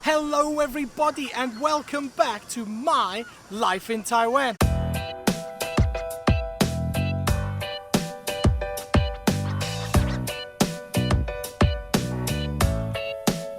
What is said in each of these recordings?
Hello everybody and welcome back to my life in Taiwan.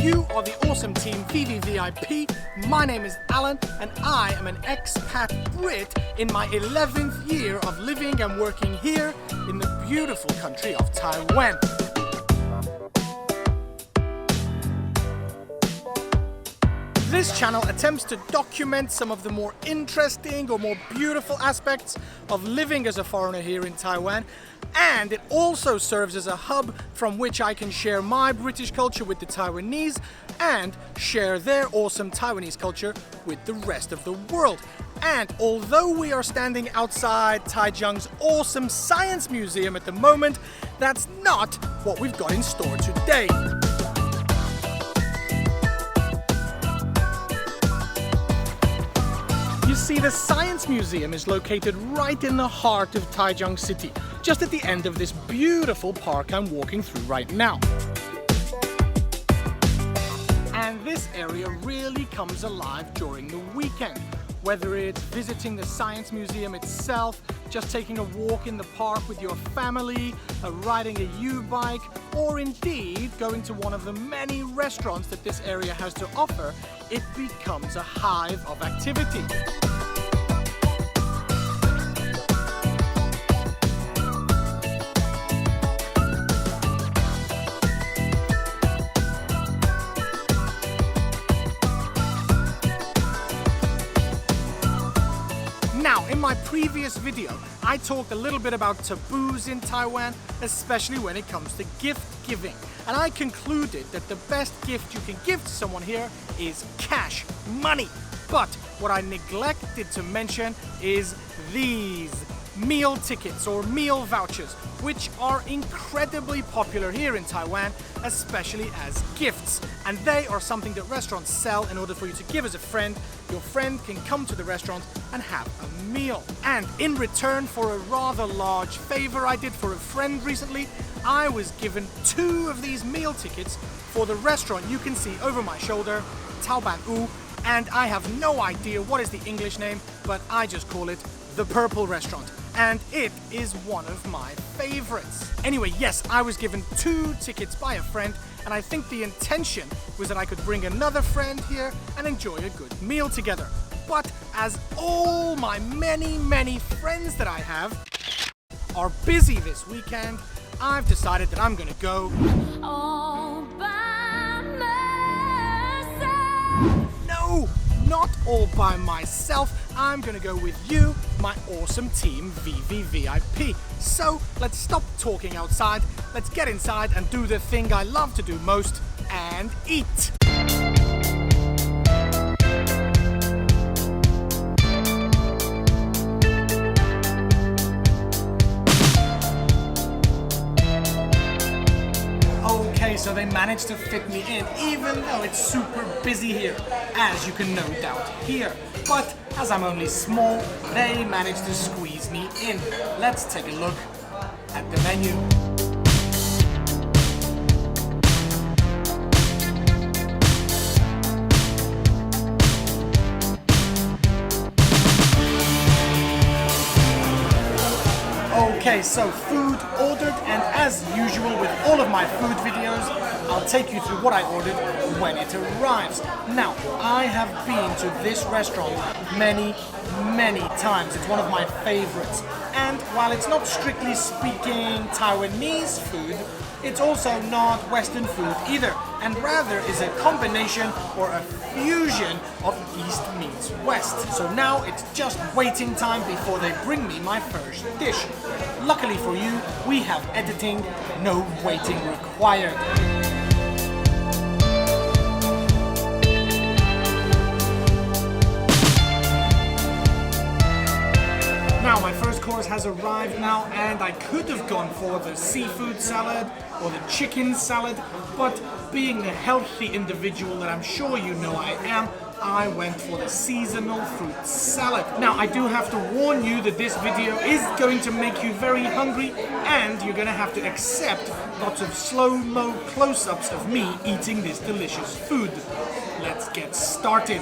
You are the awesome team VVVIP. My name is Alan and I am an expat Brit in my 11th year of living and working here in the beautiful country of Taiwan. This channel attempts to document some of the more interesting or more beautiful aspects of living as a foreigner here in Taiwan, and it also serves as a hub from which I can share my British culture with the Taiwanese and share their awesome Taiwanese culture with the rest of the world. And although we are standing outside Taichung's awesome science museum at the moment, that's not what we've got in store today. You see, the Science Museum is located right in the heart of Taichung City, just at the end of this beautiful park I'm walking through right now. And this area really comes alive during the weekend. Whether it's visiting the Science Museum itself, just taking a walk in the park with your family, riding a U-bike, or indeed going to one of the many restaurants that this area has to offer, it becomes a hive of activity. Now, in my previous video, I talked a little bit about taboos in Taiwan, especially when it comes to gift giving. And I concluded that the best gift you can give to someone here is cash, money. But what I neglected to mention is these meal tickets or meal vouchers, which are incredibly popular here in Taiwan, especially as gifts. And they are something that restaurants sell in order for you to give as a friend. Your friend can come to the restaurant and have a meal. And in return for a rather large favor I did for a friend recently, I was given 2 of these meal tickets for the restaurant you can see over my shoulder, Taoban U, and I have no idea what is the English name, but I just call it the Purple Restaurant. And it is one of my favorites. Anyway, yes, I was given 2 tickets by a friend, and I think the intention was that I could bring another friend here and enjoy a good meal together. But as all my many friends that I have are busy this weekend, I've decided that I'm gonna go all by myself. No, not all by myself. I'm gonna go with you, my awesome team VVVIP. So let's stop talking outside, let's get inside and do the thing I love to do most, and eat. Okay, so they managed to fit me in, even though it's super busy here, as you can no doubt hear. But as I'm only small, they managed to squeeze me in. Let's take a look at the menu. Okay, so food ordered, and as usual with all of my food videos, I'll take you through what I ordered when it arrives. Now, I have been to this restaurant many times. It's one of my favorites. And while it's not strictly speaking Taiwanese food, it's also not Western food either, and rather is a combination or a fusion of East meets West. So now it's just waiting time before they bring me my first dish. Luckily for you, we have editing, no waiting required. Now, my first course has arrived now, and I could have gone for the seafood salad or the chicken salad, but being the healthy individual that I'm sure you know I am, I went for the seasonal fruit salad. Now, I do have to warn you that this video is going to make you very hungry, and you're going to have to accept lots of slow-mo close-ups of me eating this delicious food. let's get started.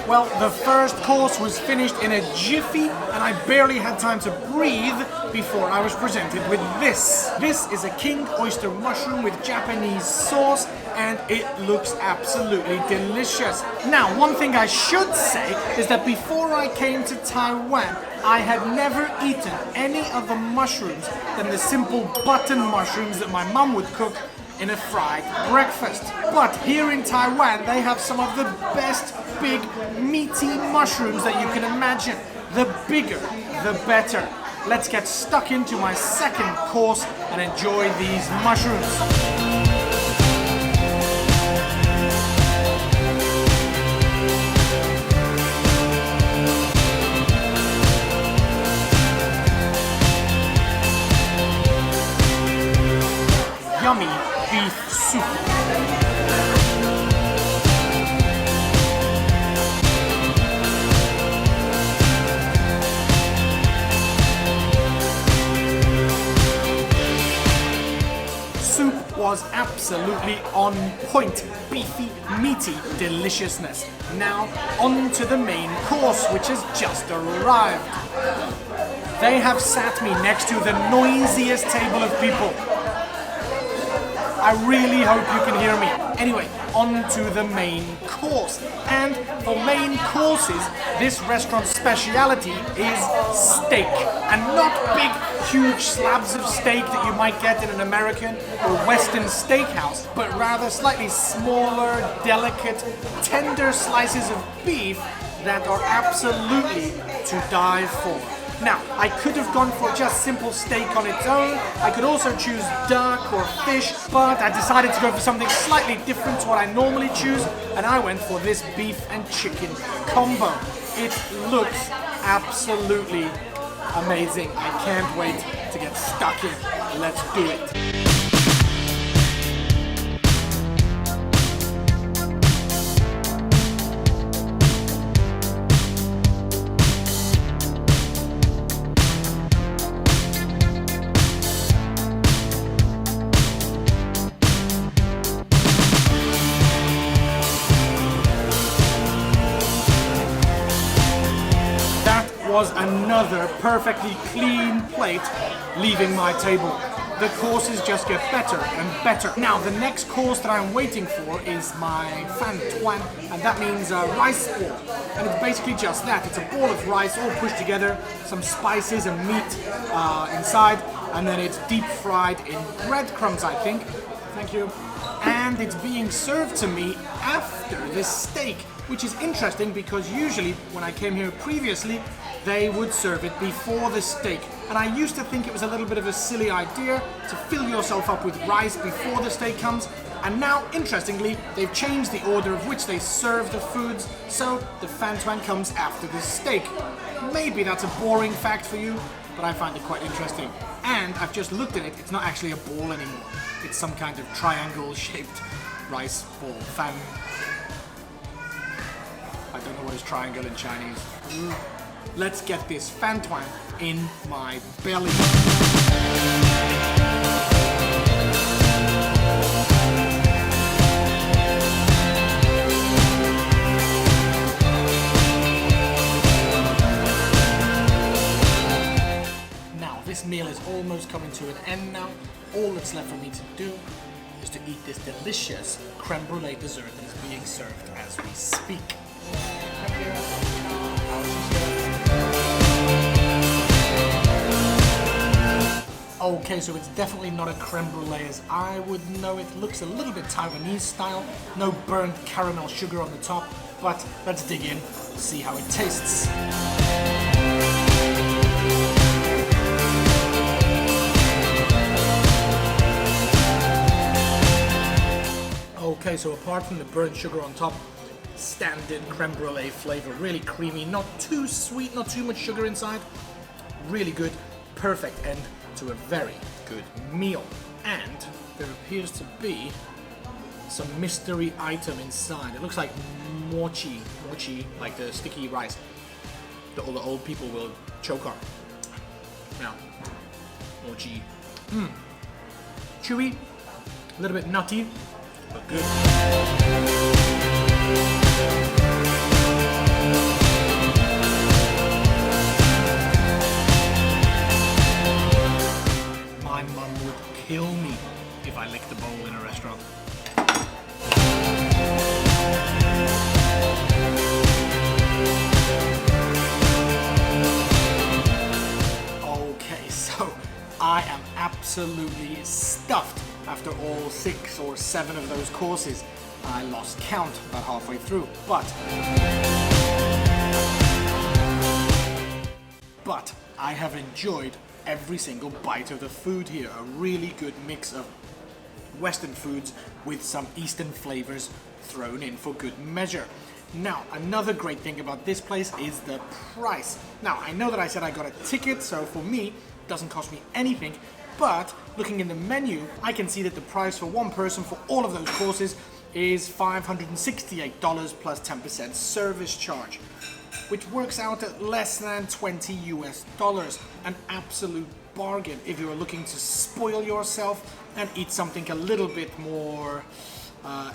Well, the first course was finished in a jiffy, and I barely had time to breathe before I was presented with this. This is a king oyster mushroom with Japanese sauce, and it looks absolutely delicious. Now, one thing I should say is that before I came to Taiwan, I had never eaten any other mushrooms than the simple button mushrooms that my mum would cook in a fried breakfast. But here in Taiwan, they have some of the best big meaty mushrooms that you can imagine. The bigger, the better. Let's get stuck into my second course and enjoy these mushrooms. Yummy beef soup. Soup was absolutely on point. Beefy, meaty deliciousness. Now on to the main course, which has just arrived. They have sat me next to the noisiest table of people. I really hope you can hear me. Anyway, on to the main course. And for main courses, this restaurant's speciality is steak. And not big, huge slabs of steak that you might get in an American or Western steakhouse, but rather slightly smaller, delicate, tender slices of beef that are absolutely to die for. Now, I could have gone for just simple steak on its own. I could also choose duck or fish, but I decided to go for something slightly different to what I normally choose, and I went for this beef and chicken combo. It looks absolutely amazing. I can't wait to get stuck in. Let's do it. Was another perfectly clean plate leaving my table. The courses just get better and better. Now, the next course that I'm waiting for is my fan tuan, and that means a rice ball. And it's basically just that. It's a ball of rice all pushed together, some spices and meat inside, and then it's deep fried in breadcrumbs, I think. Thank you. And it's being served to me after this steak, which is interesting because usually when I came here previously, they would serve it before the steak. And I used to think it was a little bit of a silly idea to fill yourself up with rice before the steak comes. And now, interestingly, they've changed the order of which they serve the foods, so the fan tuan comes after the steak. Maybe that's a boring fact for you, but I find it quite interesting. And I've just looked at it, it's not actually a ball anymore. It's some kind of triangle-shaped rice ball. Fan. I don't know what is triangle in Chinese. Let's get this fan tuan in my belly. Now, this meal is almost coming to an end now. All that's left for me to do is to eat this delicious creme brulee dessert that is being served as we speak. Thank you. Okay, so it's definitely not a creme brulee as I would know it. Looks a little bit Taiwanese style. No burnt caramel sugar on the top, but let's dig in, see how it tastes. Okay, so apart from the burnt sugar on top, standard creme brulee flavor, really creamy, not too sweet, not too much sugar inside. Really good, perfect end to a very good meal. And there appears to be some mystery item inside. It looks like mochi, like the sticky rice that all the old people will choke on. Now, mochi. Chewy, a little bit nutty, but good. My mum would kill me if I licked the bowl in a restaurant. Okay, so I am absolutely stuffed after all 6 or 7 of those courses. I lost count about halfway through, but I have enjoyed every single bite of the food here. A really good mix of Western foods with some Eastern flavors thrown in for good measure. Now, another great thing about this place is the price. Now, I know that I said I got a ticket, so for me, it doesn't cost me anything, but looking in the menu, I can see that the price for one person for all of those courses is $568 plus 10% service charge, which works out at less than $20 US. An absolute bargain if you're looking to spoil yourself and eat something a little bit more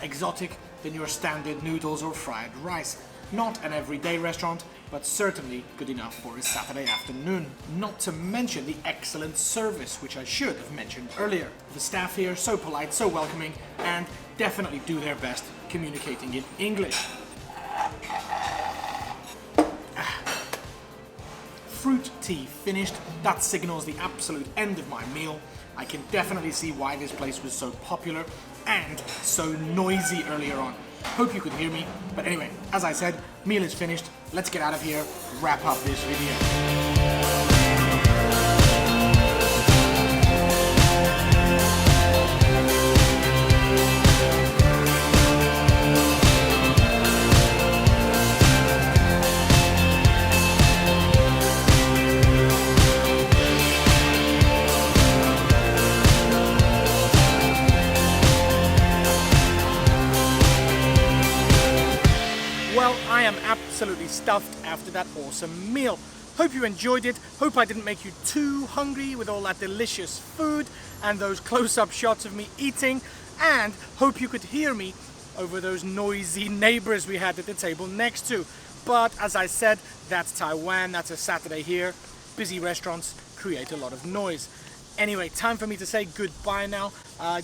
exotic than your standard noodles or fried rice. Not an everyday restaurant, but certainly good enough for a Saturday afternoon. Not to mention the excellent service, which I should have mentioned earlier. The staff here, so polite, so welcoming, and definitely do their best communicating in English. Fruit tea finished. That signals the absolute end of my meal. I can definitely see why this place was so popular and so noisy earlier on. Hope you could hear me, but anyway, as I said, meal is finished. Let's get out of here, wrap up this video. Well, I am absolutely stuffed after that awesome meal. Hope you enjoyed it. Hope I didn't make you too hungry with all that delicious food and those close-up shots of me eating. And hope you could hear me over those noisy neighbors we had at the table next to. But as I said, that's Taiwan, that's a Saturday here. Busy restaurants create a lot of noise. Anyway, time for me to say goodbye now.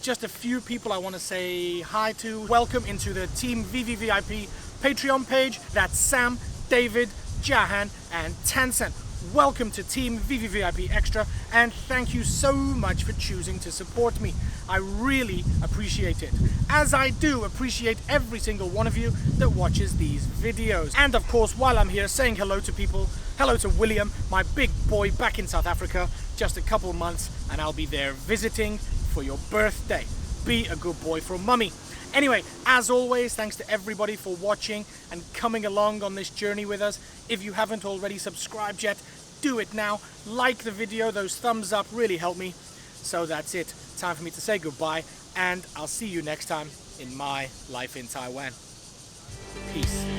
Just a few people I want to say hi to. Welcome into the Team VVVIP Patreon page. That's Sam, David, Jahan, and Tencent. Welcome to Team VVVIP Extra, and thank you so much for choosing to support me. I really appreciate it, as I do appreciate every single one of you that watches these videos. And of course, while I'm here saying hello to people, hello to William, my big boy back in South Africa, just a couple months, and I'll be there visiting for your birthday. Be a good boy for mummy. Anyway, as always, thanks to everybody for watching and coming along on this journey with us. If you haven't already subscribed yet, do it now. Like the video, those thumbs up really help me. So that's it. Time for me to say goodbye, and I'll see you next time in my life in Taiwan. Peace.